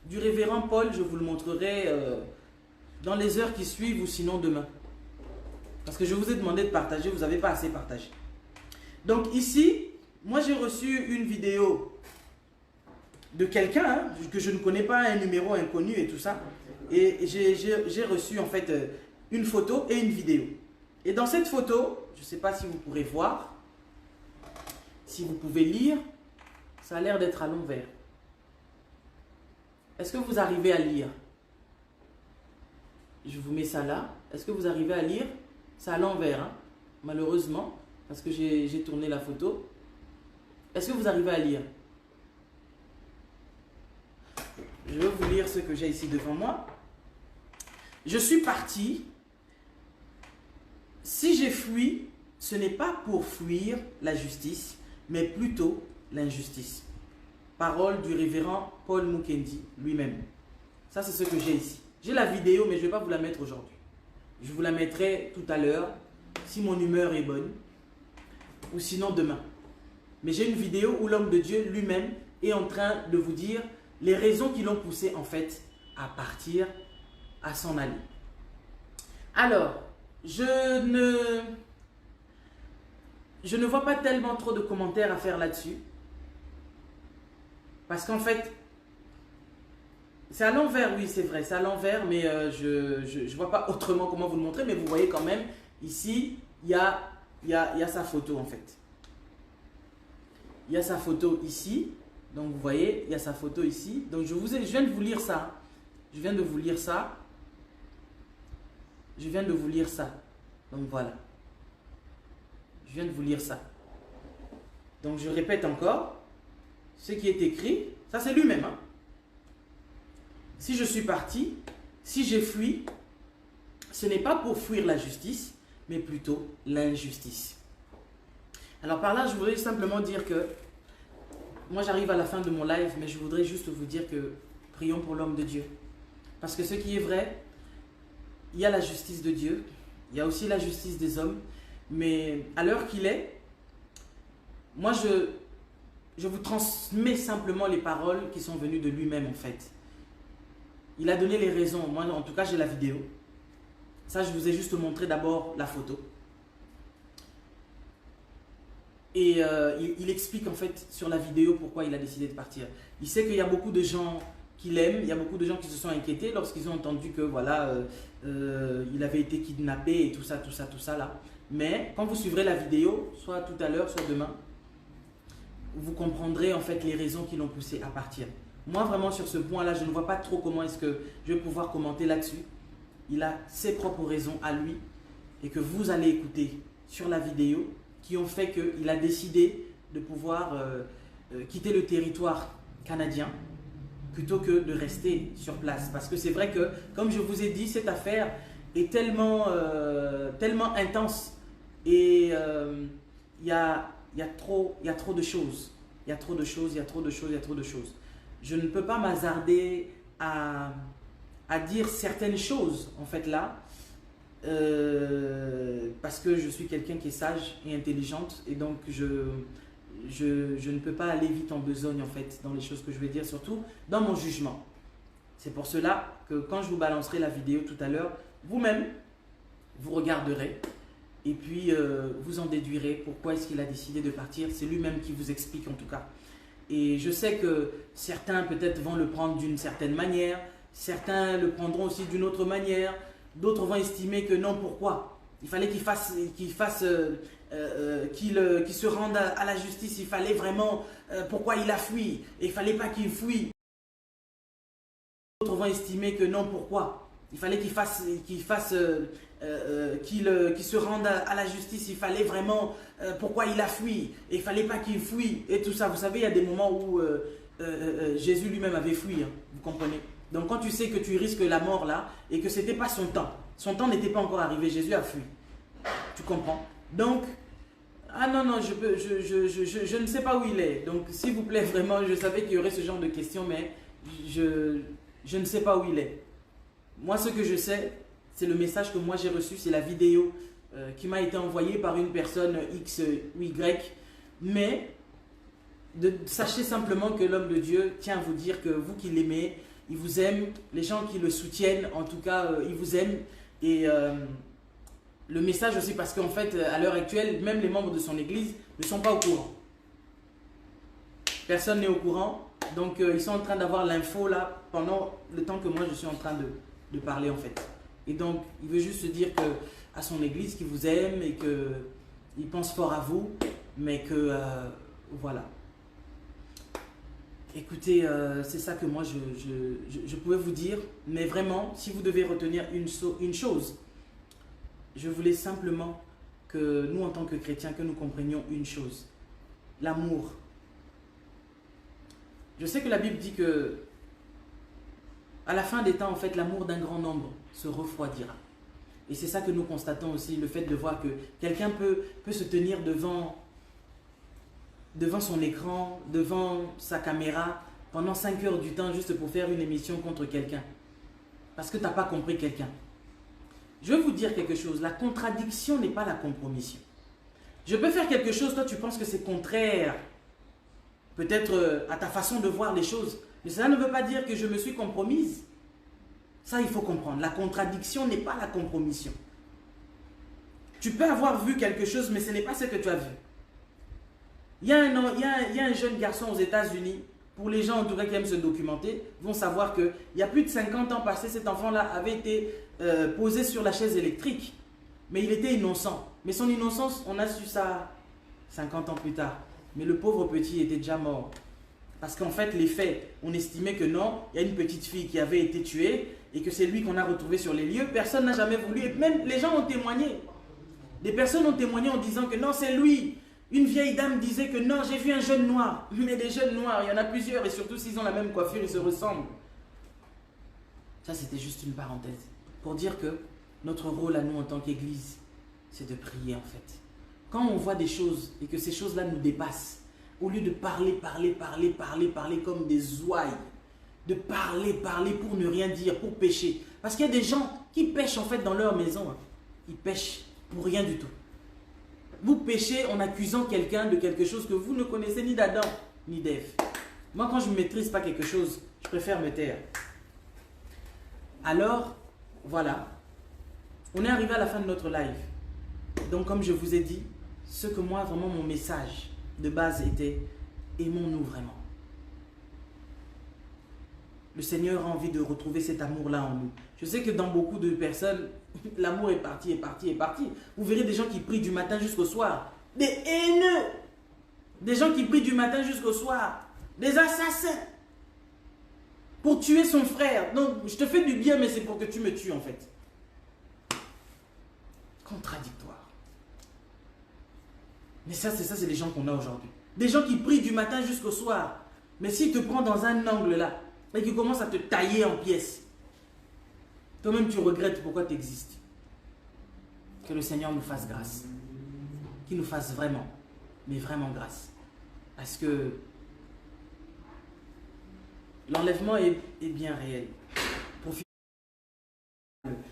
du révérend Paul, je vous le montrerai dans les heures qui suivent ou sinon demain. Parce que je vous ai demandé de partager, vous n'avez pas assez partagé. Donc ici, moi j'ai reçu une vidéo de quelqu'un que je ne connais pas, un numéro inconnu et tout ça. Et j'ai reçu en fait une photo et une vidéo. Et dans cette photo, je ne sais pas si vous pourrez voir, si vous pouvez lire, ça a l'air d'être à l'envers. Est-ce que vous arrivez à lire? Je vous mets ça là. Est-ce que vous arrivez à lire? C'est à l'envers, hein, malheureusement, parce que j'ai tourné la photo. Est-ce que vous arrivez à lire? Je vais vous lire ce que j'ai ici devant moi. Je suis parti. Si j'ai fui, ce n'est pas pour fuir la justice, mais plutôt l'injustice. Parole du révérend Paul Mukendi lui-même. Ça, c'est ce que j'ai ici. J'ai la vidéo, mais je ne vais pas vous la mettre aujourd'hui. Je vous la mettrai tout à l'heure, si mon humeur est bonne, ou sinon demain. Mais j'ai une vidéo où l'homme de Dieu lui-même est en train de vous dire les raisons qui l'ont poussé en fait à partir, à s'en aller. Alors, je ne vois pas tellement trop de commentaires à faire là-dessus. Parce qu'en fait, c'est à l'envers, oui, c'est vrai, c'est à l'envers, mais je ne vois pas autrement comment vous le montrer, mais vous voyez quand même, ici, il y a sa photo en fait. Il y a sa photo ici, donc vous voyez, il y a sa photo ici. Donc je viens de vous lire ça. Je viens de vous lire ça. Je viens de vous lire ça. Donc voilà. Je viens de vous lire ça. Donc je répète encore. Ce qui est écrit, ça c'est lui-même. Hein. Si je suis parti, si j'ai fui, ce n'est pas pour fuir la justice, mais plutôt l'injustice. Alors par là, je voudrais simplement dire que, moi j'arrive à la fin de mon live, mais je voudrais juste vous dire que prions pour l'homme de Dieu. Parce que ce qui est vrai, il y a la justice de Dieu, il y a aussi la justice des hommes, mais à l'heure qu'il est, moi je vous transmets simplement les paroles qui sont venues de lui-même en fait. Il a donné les raisons, moi en tout cas j'ai la vidéo. Ça je vous ai juste montré d'abord la photo. Et il explique en fait sur la vidéo pourquoi il a décidé de partir. Il sait qu'il y a beaucoup de gens qui l'aiment, il y a beaucoup de gens qui se sont inquiétés lorsqu'ils ont entendu que voilà, il avait été kidnappé et tout ça là. Mais quand vous suivrez la vidéo, soit tout à l'heure, soit demain, vous comprendrez en fait les raisons qui l'ont poussé à partir. Moi vraiment sur ce point-là, je ne vois pas trop comment est-ce que je vais pouvoir commenter là-dessus. Il a ses propres raisons à lui et que vous allez écouter sur la vidéo qui ont fait qu'il a décidé de pouvoir quitter le territoire canadien plutôt que de rester sur place. Parce que c'est vrai que, comme je vous ai dit, cette affaire est tellement intense et il y a trop de choses. Il y a trop de choses. Je ne peux pas m'hasarder à dire certaines choses, en fait, là, parce que je suis quelqu'un qui est sage et intelligente, et donc je ne peux pas aller vite en besogne, en fait, dans les choses que je vais dire, surtout dans mon jugement. C'est pour cela que quand je vous balancerai la vidéo tout à l'heure, vous-même, vous regarderez, et puis vous en déduirez pourquoi est-ce qu'il a décidé de partir. C'est lui-même qui vous explique en tout cas. Et je sais que certains peut-être vont le prendre d'une certaine manière, certains le prendront aussi d'une autre manière, d'autres vont estimer que non, pourquoi? Il fallait qu'il se rende à la justice, il fallait vraiment, pourquoi il a fui? Et il ne fallait pas qu'il fuit. D'autres vont estimer que non, pourquoi? Il fallait qu'il se rende à la justice, il fallait vraiment, pourquoi il a fui? Et il ne fallait pas qu'il fuit, et tout ça. Vous savez, il y a des moments où Jésus lui-même avait fui, hein, vous comprenez? Donc quand tu sais que tu risques la mort là, et que ce n'était pas son temps n'était pas encore arrivé, Jésus a fui. Tu comprends? Donc, ah non, je ne sais pas où il est. Donc s'il vous plaît, vraiment, je savais qu'il y aurait ce genre de questions, mais je ne sais pas où il est. Moi, ce que je sais, c'est le message que moi j'ai reçu, c'est la vidéo qui m'a été envoyée par une personne X ou Y. Mais sachez simplement que l'homme de Dieu tient à vous dire que vous qui l'aimez, il vous aime. Les gens qui le soutiennent, en tout cas, ils vous aiment. Et le message aussi, parce qu'en fait, à l'heure actuelle, même les membres de son église ne sont pas au courant. Personne n'est au courant. Donc, ils sont en train d'avoir l'info là, pendant le temps que moi, je suis en train de parler, en fait. Et donc, il veut juste se dire que à son église qu'il vous aime et qu'il pense fort à vous, mais que, voilà. Écoutez, c'est ça que moi, je pouvais vous dire. Mais vraiment, si vous devez retenir une chose, je voulais simplement que nous, en tant que chrétiens, que nous comprenions une chose. L'amour. Je sais que la Bible dit que à la fin des temps, en fait, l'amour d'un grand nombre se refroidira. Et c'est ça que nous constatons aussi, le fait de voir que quelqu'un peut se tenir devant son écran, devant sa caméra, pendant 5 heures du temps, juste pour faire une émission contre quelqu'un. Parce que tu n'as pas compris quelqu'un. Je vais vous dire quelque chose, la contradiction n'est pas la compromission. Je peux faire quelque chose, toi tu penses que c'est contraire, peut-être à ta façon de voir les choses, mais cela ne veut pas dire que je me suis compromise. Ça, il faut comprendre. La contradiction n'est pas la compromission. Tu peux avoir vu quelque chose, mais ce n'est pas ce que tu as vu. Il y a un jeune garçon aux États-Unis, pour les gens en tout cas qui aiment se documenter, vont savoir qu'il y a plus de 50 ans passés, cet enfant-là avait été posé sur la chaise électrique. Mais il était innocent. Mais son innocence, on a su ça 50 ans plus tard. Mais le pauvre petit était déjà mort. Parce qu'en fait, les faits, on estimait que non, il y a une petite fille qui avait été tuée et que c'est lui qu'on a retrouvé sur les lieux. Personne n'a jamais voulu. Et même les gens ont témoigné. Des personnes ont témoigné en disant que non, c'est lui. Une vieille dame disait que non, j'ai vu un jeune noir. Mais des jeunes noirs, il y en a plusieurs. Et surtout s'ils ont la même coiffure, ils se ressemblent. Ça, c'était juste une parenthèse. Pour dire que notre rôle à nous en tant qu'Église, c'est de prier en fait. Quand on voit des choses et que ces choses-là nous dépassent, au lieu de parler comme des ouailles, de parler pour ne rien dire, pour pécher. Parce qu'il y a des gens qui pêchent en fait dans leur maison. Hein. Ils pêchent pour rien du tout. Vous péchez en accusant quelqu'un de quelque chose que vous ne connaissez ni d'Adam ni d'Ève. Moi, quand je ne maîtrise pas quelque chose, je préfère me taire. Alors, voilà. On est arrivé à la fin de notre live. Donc, comme je vous ai dit, ce que moi, vraiment, mon message de base était « Aimons-nous vraiment ». Le Seigneur a envie de retrouver cet amour-là en nous. Je sais que dans beaucoup de personnes, l'amour est parti. Vous verrez des gens qui prient du matin jusqu'au soir. Des haineux. Des gens qui prient du matin jusqu'au soir. Des assassins. Pour tuer son frère. Donc, je te fais du bien, mais c'est pour que tu me tues en fait. Contradictoire. Mais ça, c'est les gens qu'on a aujourd'hui. Des gens qui prient du matin jusqu'au soir. Mais s'il te prend dans un angle là, et qu'il commence à te tailler en pièces, toi-même tu regrettes pourquoi tu existes. Que le Seigneur nous fasse grâce. Qu'il nous fasse vraiment, mais vraiment grâce. Parce que l'enlèvement est bien réel.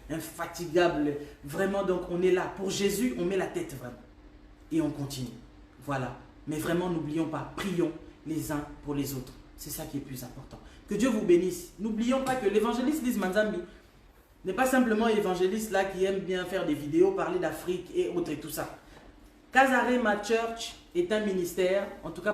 Infatigable, vraiment, donc on est là. Pour Jésus, on met la tête vraiment. Et on continue. Voilà. Mais vraiment, n'oublions pas, prions les uns pour les autres. C'est ça qui est plus important. Que Dieu vous bénisse. N'oublions pas que l'évangéliste Liz Manzambi n'est pas simplement évangéliste là qui aime bien faire des vidéos, parler d'Afrique et autres et tout ça. Kazarema Church est un ministère, en tout cas